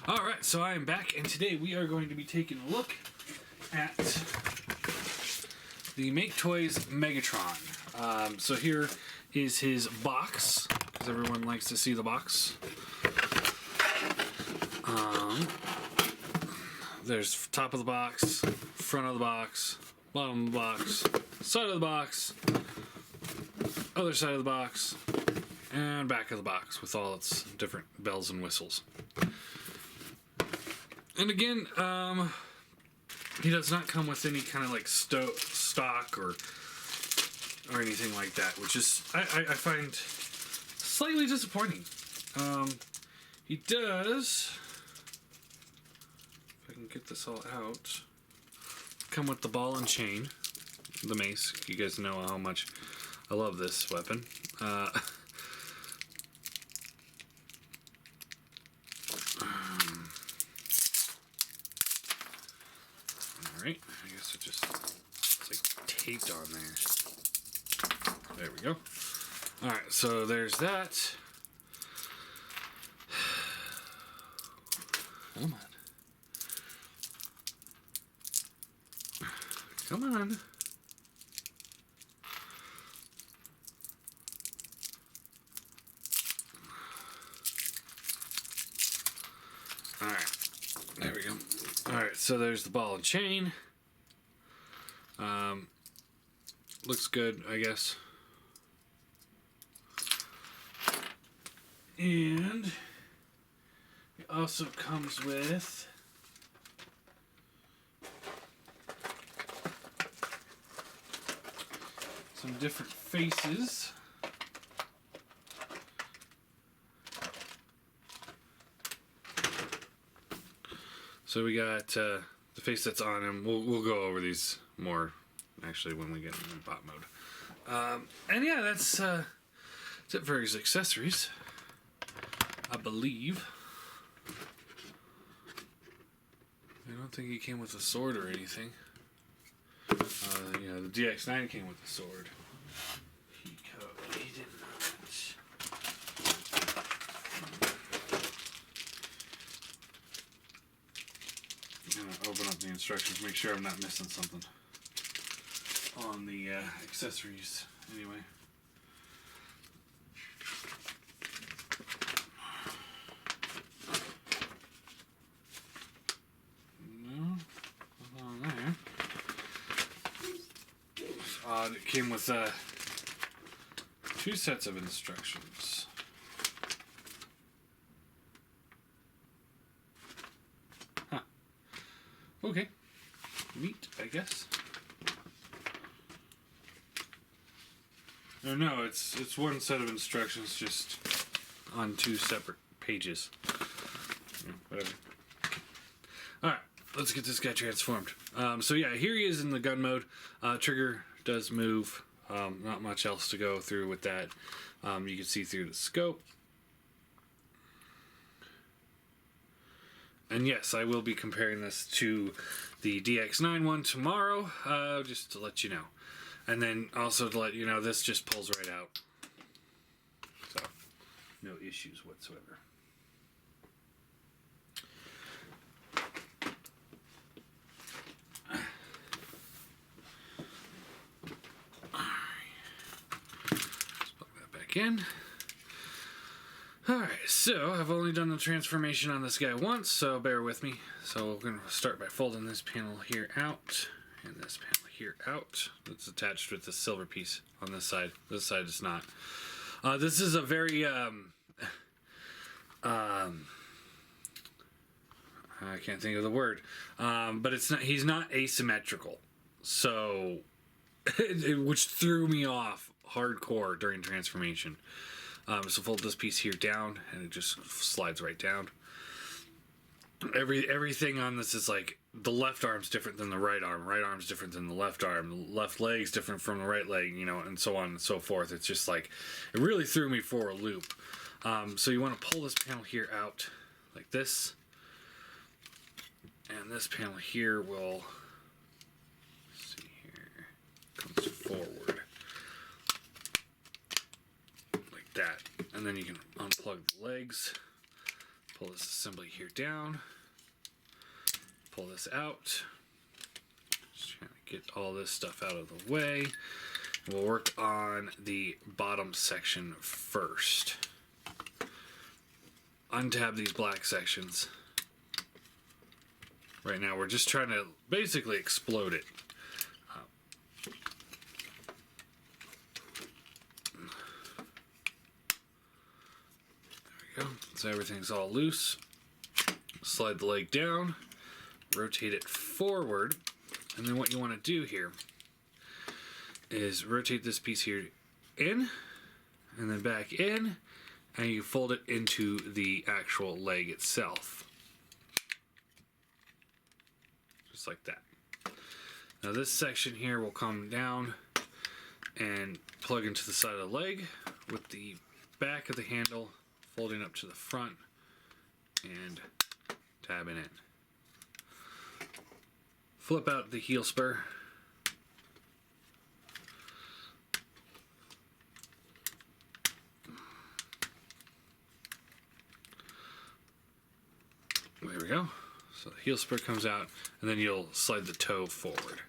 Alright, so I am back, and today we are going to be taking a look at the Maketoys Megatron. So here is his box, because everyone likes to see the box. There's top of the box, front of the box, bottom of the box, side of the box, other side of the box, and back of the box with all its different bells and whistles. And again, he does not come with any kind of like stock or anything like that, which is I find slightly disappointing. He does, if I can get this all out, come with the ball and chain, the mace. You guys know how much I love this weapon. Alright, I guess it's like taped on there. There we go. Alright, so there's that. Come on. Come on. Alright, there we go. Alright, so there's the ball and chain. Looks good, I guess. And it also comes with some different faces. So we got the face that's on him. We'll go over these more actually when we get in bot mode. And yeah, that's it for his accessories, I believe. I don't think he came with a sword or anything. The DX9 came with a sword. He did not. I'm gonna open up the instructions, make sure I'm not missing something on the accessories anyway. No, nothing on there. It's odd, it came with 2 sets of instructions. Huh. Okay. Neat, I guess. No, it's one set of instructions, just on 2 separate pages. Whatever. Alright, let's get this guy transformed. So yeah, here he is in the gun mode. Trigger does move. Not much else to go through with that. You can see through the scope. And yes, I will be comparing this to the DX9 one tomorrow, just to let you know. And then also to let you know, this just pulls right out. So, no issues whatsoever. Alright. Let's plug that back in. Alright, so I've only done the transformation on this guy once, so bear with me. So we're going to start by folding this panel here out, and this panel here out. It's attached with the silver piece on this side. This side is not. This is a very I can't think of the word, but it's not. He's not asymmetrical, so which threw me off hardcore during transformation. So fold this piece here down, and it just slides right down. Everything on this is like, the left arm's different than the right arm's different than the left arm, the left leg's different from the right leg, and so on and so forth. It's just like, it really threw me for a loop. So you want to pull this panel here out like this, and this panel here will, let's see here, comes forward like that, and then you can unplug the legs, Pull this assembly here down. Pull this out. Just trying to get all this stuff out of the way. We'll work on the bottom section first. Untab these black sections. Right now we're just trying to basically explode it. There we go. So everything's all loose. Slide the leg down. Rotate it forward. And then what you want to do here is rotate this piece here in and then back in, and you fold it into the actual leg itself. Just like that. Now this section here will come down and plug into the side of the leg with the back of the handle folding up to the front and tabbing in. Flip out the heel spur. There we go. So the heel spur comes out, and then you'll slide the toe forward.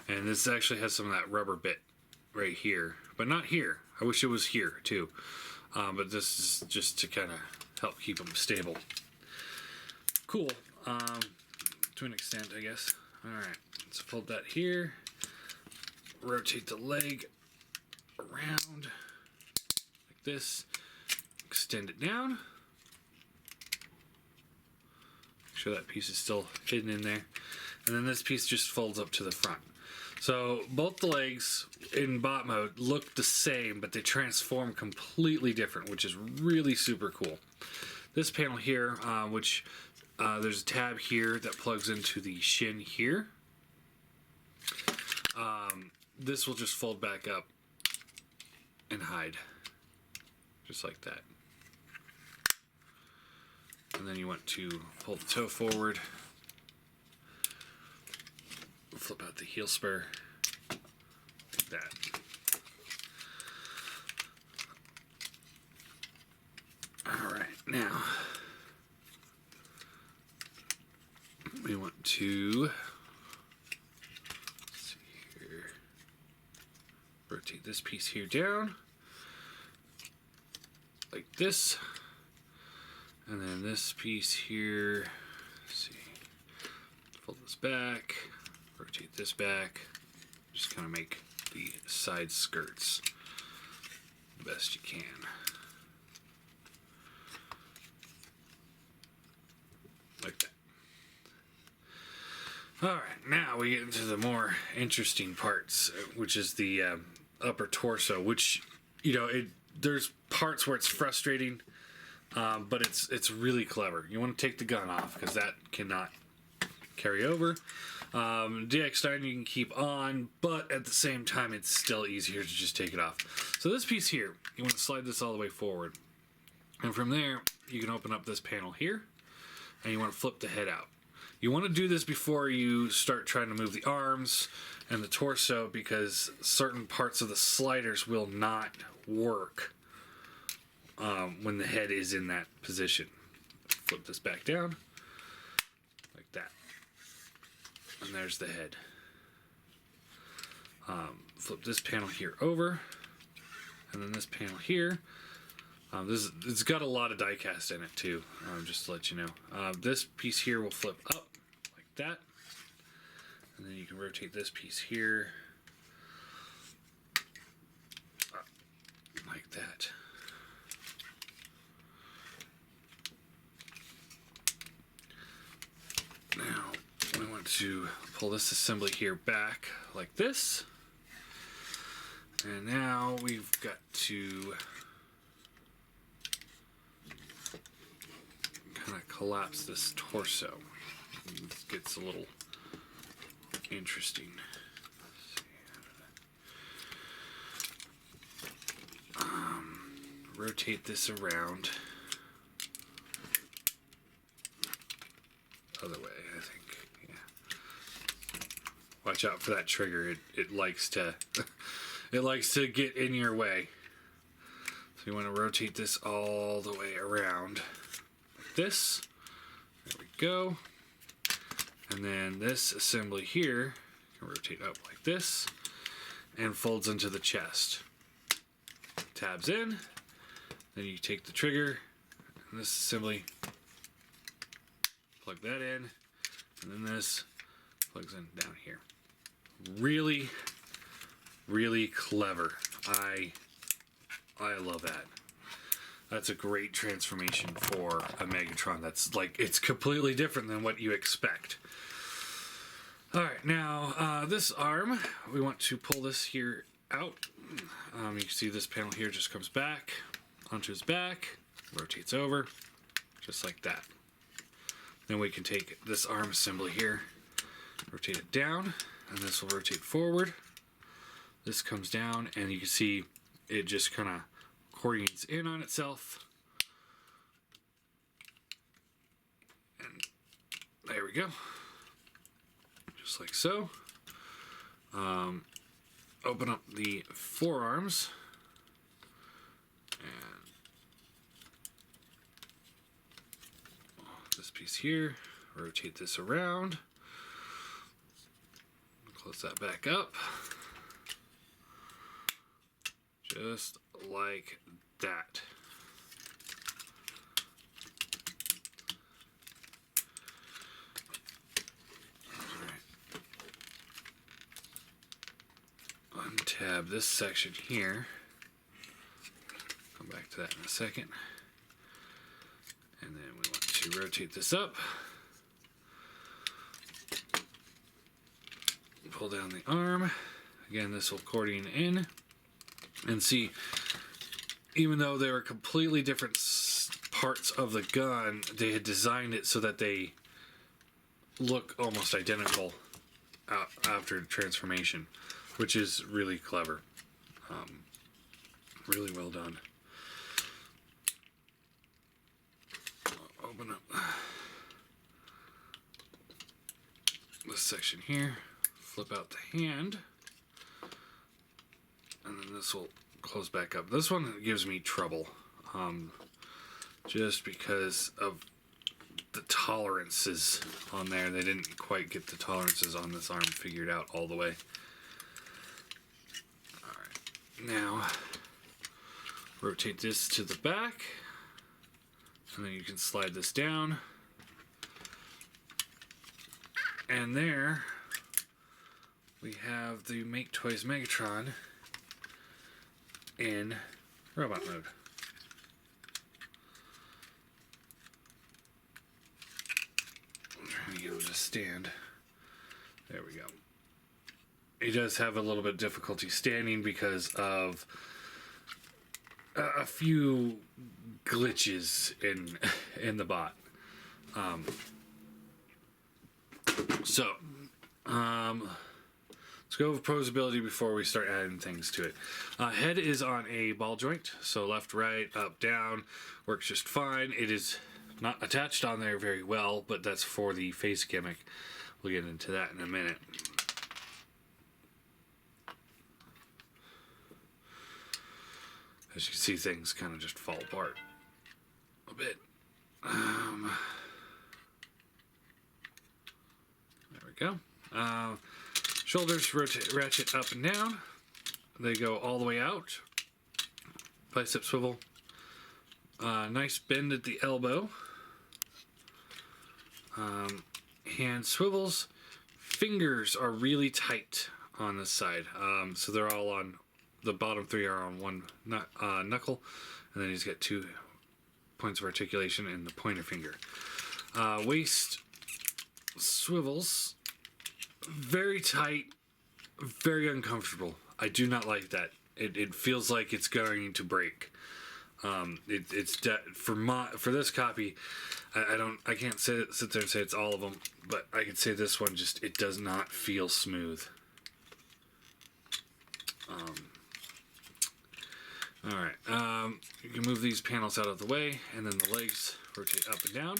And this actually has some of that rubber bit right here, but not here. I wish it was here too. But this is just to kind of help keep them stable. Cool. To an extent, I guess. Alright, let's fold that here. Rotate the leg around like this. Extend it down. Make sure that piece is still hidden in there. And then this piece just folds up to the front. So both the legs in bot mode look the same, but they transform completely different, which is really super cool. This panel here, which there's a tab here that plugs into the shin here. This will just fold back up and hide, just like that. And then you want to pull the toe forward, flip out the heel spur, like that. Alright, now we want to, let's see here, rotate this piece here down, like this. And then this piece here, let's see, fold this back, rotate this back, just kind of make the side skirts the best you can. Like that. Alright, now we get into the more interesting parts, which is the upper torso, which, you know, there's parts where it's frustrating. But it's really clever. You want to take the gun off because that cannot carry over. DX9 you can keep on, but at the same time it's still easier to just take it off. So this piece here, you want to slide this all the way forward. And from there, you can open up this panel here, and you want to flip the head out. You want to do this before you start trying to move the arms and the torso, because certain parts of the sliders will not work when the head is in that position. Flip this back down like that, and there's the head. Flip this panel here over, and then this panel here. It's got a lot of die cast in it too, just to let you know. This piece here will flip up like that, and then you can rotate this piece here up like that. Now we want to pull this assembly here back like this, and now we've got to kind of collapse this torso. This gets a little interesting. Rotate this around. Other way, I think. Yeah. Watch out for that trigger. It likes to it likes to get in your way. So you want to rotate this all the way around like this. There we go. And then this assembly here can rotate up like this and folds into the chest. Tabs in. Then you take the trigger and this assembly, plug that in, and then this plugs in down here. Really, really clever. I love that. That's a great transformation for a Megatron. That's like, it's completely different than what you expect. Alright, now this arm, we want to pull this here out. You can see this panel here just comes back onto his back, rotates over, just like that. Then we can take this arm assembly here, rotate it down, and this will rotate forward. This comes down, and you can see it just kind of accordions in on itself. And there we go. Just like so. Open up the forearms. And this piece here. Rotate this around. Close that back up. Just like that. Untab this section here. Come back to that in a second. And then we want to rotate this up. Pull down the arm. Again, this will accordion in. And see, even though they were completely different parts of the gun, they had designed it so that they look almost identical after transformation, which is really clever. Really well done. Open up this section here, flip out the hand, and then this will close back up. This one gives me trouble, just because of the tolerances on there. They didn't quite get the tolerances on this arm figured out all the way. Alright, now rotate this to the back, and then you can slide this down, and there we have the Maketoys Megatron in robot mode. I'm trying to get him to stand. There we go. He does have a little bit of difficulty standing because of a few glitches in the bot. Let's go over posability before we start adding things to it. Head is on a ball joint, so left, right, up, down, works just fine. It is not attached on there very well, but that's for the face gimmick. We'll get into that in a minute. As you can see, things kind of just fall apart a bit. There we go. Shoulders ratchet up and down. They go all the way out. Bicep swivel. Nice bend at the elbow. Hand swivels. Fingers are really tight on this side. So they're all on, the bottom three are on one knuckle. And then he's got 2 points of articulation in the pointer finger. Waist swivels. Very tight, very uncomfortable. I do not like that. It feels like it's going to break. For this copy, I can't sit there and say it's all of them, but I can say this one just, it does not feel smooth. All right. You can move these panels out of the way, and then the legs rotate up and down,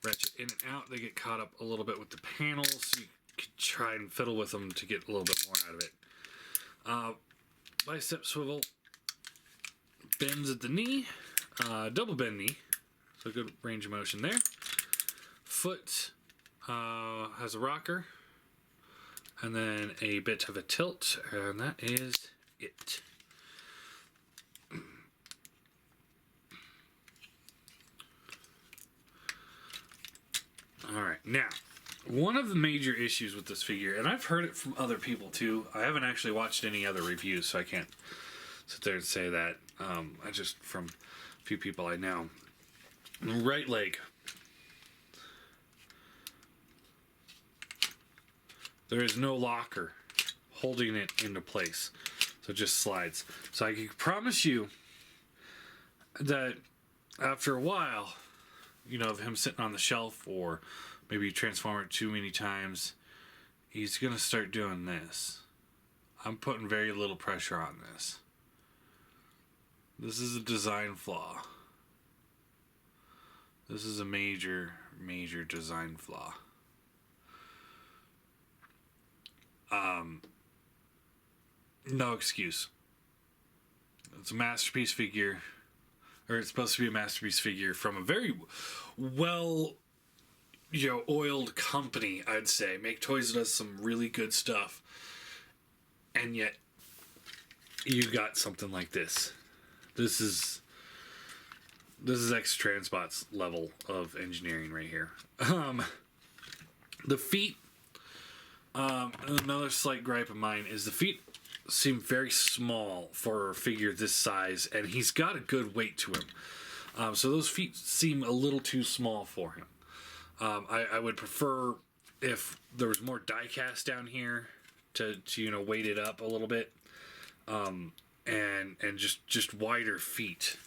ratchet in and out. They get caught up a little bit with the panels. You could try and fiddle with them to get a little bit more out of it. Bicep swivel, bends at the knee, double bend knee, So good range of motion there. Foot has a rocker. And then a bit of a tilt. And that is it. Alright, now, one of the major issues with this figure, and I've heard it from other people too, I haven't actually watched any other reviews, so I can't sit there and say that. I just, from a few people I know. Right leg. There is no locker holding it into place, so it just slides. So I can promise you that after a while, you know, of him sitting on the shelf, or maybe you transform it too many times, he's gonna start doing this. I'm putting very little pressure on this. This is a design flaw. This is a major, major design flaw. No excuse. It's a masterpiece figure. Or it's supposed to be a masterpiece figure from a very well, you know, oiled company, I'd say. Maketoys does some really good stuff. And yet, you got something like this. This is X-Transpot's level of engineering right here. The feet, another slight gripe of mine is the feet seem very small for a figure this size, and he's got a good weight to him. So those feet seem a little too small for him. I would prefer if there was more die cast down here to you know, weight it up a little bit, and just wider feet,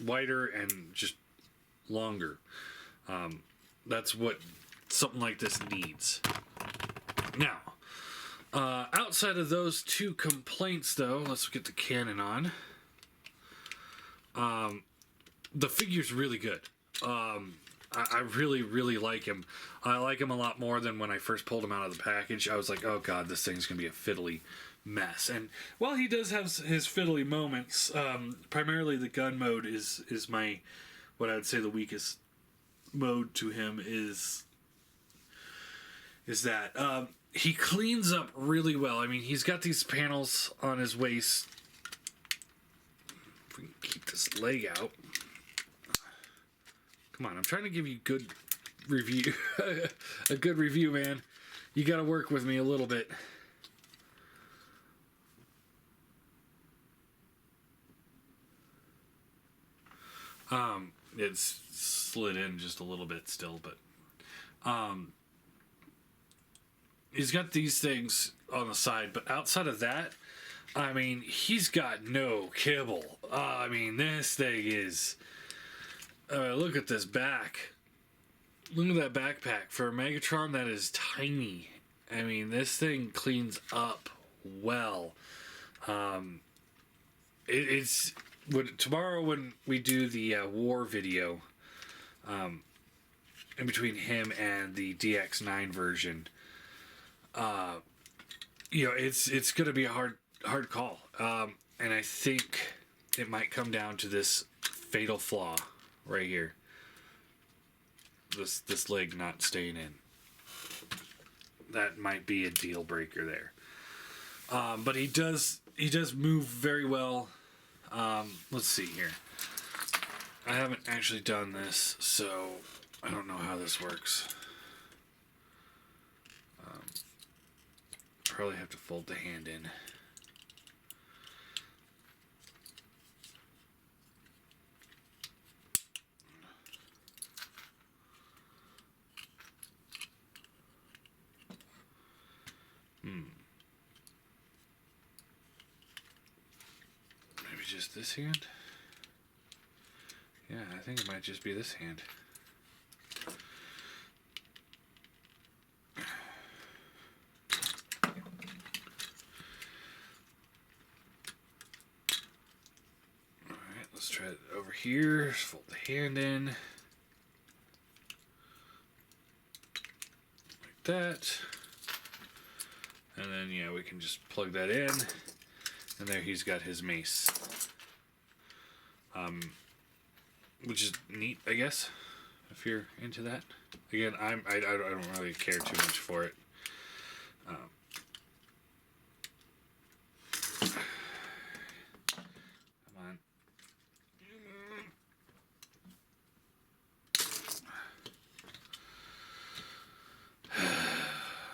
wider and just longer. That's what something like this needs. Now, outside of those two complaints, though, let's get the cannon on. The figure's really good. I really, really like him. I like him a lot more than when I first pulled him out of the package. I was like, oh god, this thing's gonna be a fiddly mess. And while he does have his fiddly moments, primarily the gun mode is my, what I would say the weakest mode to him is that he cleans up really well. I mean, he's got these panels on his waist. If we can keep this leg out. Come on, I'm trying to give you good review. A good review, man. You got to work with me a little bit. It's slid in just a little bit still, but he's got these things on the side, but outside of that, I mean, he's got no kibble. I mean, this thing is... look at this back. Look at that backpack. For a Megatron, that is tiny. I mean, this thing cleans up well. It's... tomorrow when we do the war video, in between him and the DX9 version, you know, it's going to be a hard call. And I think it might come down to this fatal flaw right here. This leg not staying in. That might be a deal breaker there. But he does move very well. Let's see here. I haven't actually done this, so I don't know how this works. Probably have to fold the hand in. Maybe just this hand? Yeah, I think it might just be this hand. Alright, let's try it over here. Fold the hand in. Like that. And then, yeah, we can just plug that in. And there he's got his mace. which is neat, I guess, if you're into that. Again, I don't really care too much for it. Come on.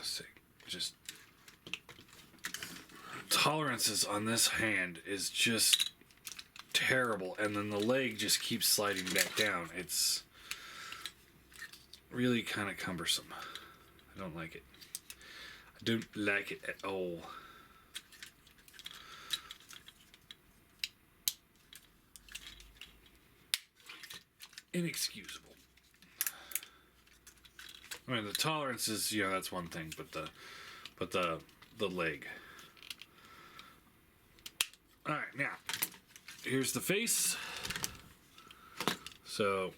Sick. Just tolerances on this hand is just terrible, and then the leg just keeps sliding back down. It's really kind of cumbersome. I don't like it. I don't like it at all. Inexcusable. I mean, the tolerance is, you know, that's one thing, but the leg. All right, now here's the face. So,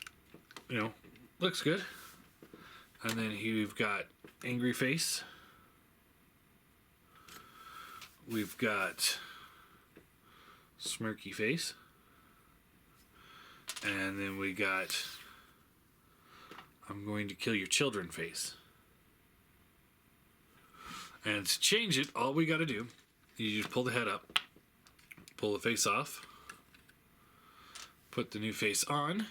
you know, looks good. And then here we've got angry face. We've got smirky face. And then we got I'm going to kill your children face. And to change it, all we got to do, you just pull the head up, pull the face off, put the new face on,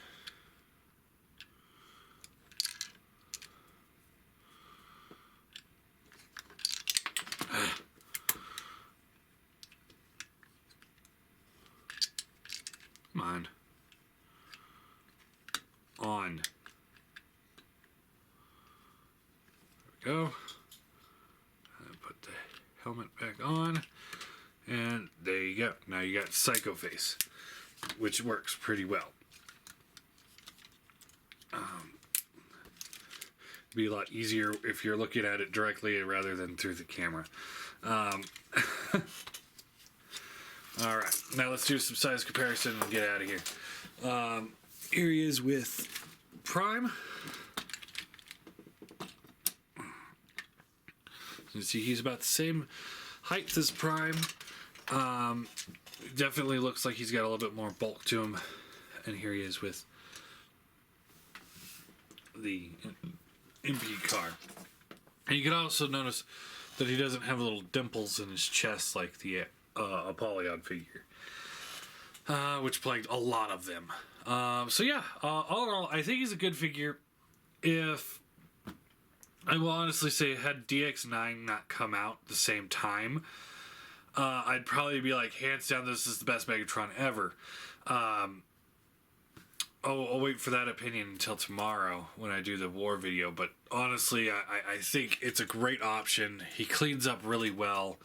come on. On. There we go. And put the helmet back on. And there you go. Now you got Psycho Face, which works pretty well. Be a lot easier if you're looking at it directly rather than through the camera. Alright, now let's do some size comparison and get out of here. Here he is with Prime. You can see he's about the same height as Prime. Definitely looks like he's got a little bit more bulk to him. And here he is with the Impy car. And you can also notice that he doesn't have little dimples in his chest like the Apollyon figure, which plagued a lot of them. So yeah, all in all, I think he's a good figure. If I will honestly say, had DX9 not come out the same time, I'd probably be like, hands down, this is the best Megatron ever. I'll wait for that opinion until tomorrow when I do the war video. But honestly, I think it's a great option. He cleans up really well.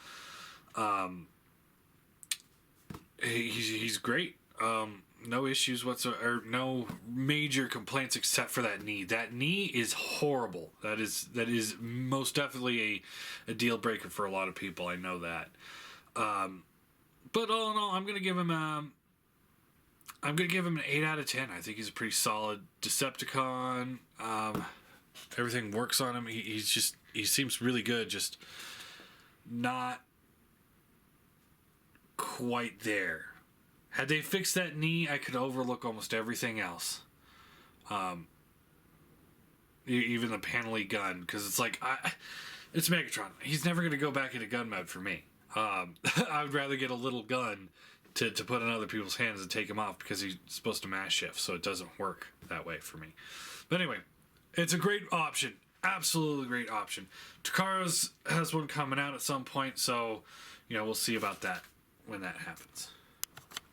He's great. No issues whatsoever, no major complaints except for that knee. That knee is horrible. That is most definitely a deal breaker for a lot of people. I know that. But all in all, I'm gonna give him an 8 out of 10. I think he's a pretty solid Decepticon. Everything works on him. He seems really good. Just not quite there. Had they fixed that knee, I could overlook almost everything else. Even the panelly gun, because it's like, it's Megatron. He's never going to go back into gun mode for me. I would rather get a little gun to put in other people's hands and take him off, because he's supposed to mass shift, so it doesn't work that way for me. But anyway, it's a great option. Absolutely great option. Takara's has one coming out at some point, so, you know, we'll see about that when that happens.